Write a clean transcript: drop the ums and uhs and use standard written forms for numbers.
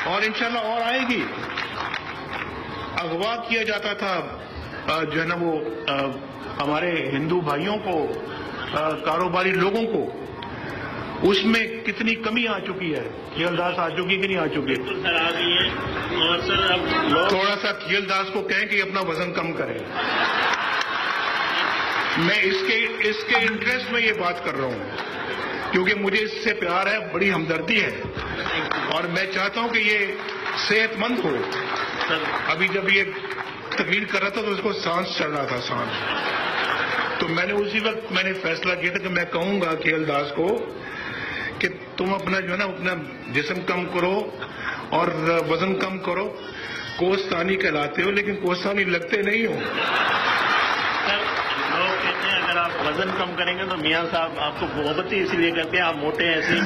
اور انشاءاللہ اور آئے گی. اغوا کیا جاتا تھا جو ہے نا وہ ہمارے ہندو بھائیوں کو, کاروباری لوگوں کو, اس میں کتنی کمی آ چکی ہے. کھیل داس آ چکی کہ نہیں آ چکی؟ بالکل سر آ گئی ہے. اور سر اب تھوڑا سا کھیل داس کو کہیں کہ اپنا وزن کم کرے. میں اس کے انٹرسٹ میں یہ بات کر رہا ہوں کیونکہ مجھے اس سے پیار ہے, بڑی ہمدردی ہے, اور میں چاہتا ہوں کہ یہ صحت مند ہو. ابھی جب یہ تقریر کر رہا تھا تو اس کو سانس چڑھ رہا تھا, سانس. تو میں نے اسی وقت میں نے فیصلہ کیا تھا کہ میں کہوں گا کھیل داس کو کہ تم اپنا جو ہے نا اپنا جسم کم کرو اور وزن کم کرو. کوستانی کہلاتے ہو لیکن کوستانی لگتے نہیں ہو. لوگ کہتے ہیں اگر آپ وزن کم کریں گے تو میاں صاحب آپ کو محبت ہی اسی لیے کرتے ہیں, آپ موٹے ہیں ایسے ہی.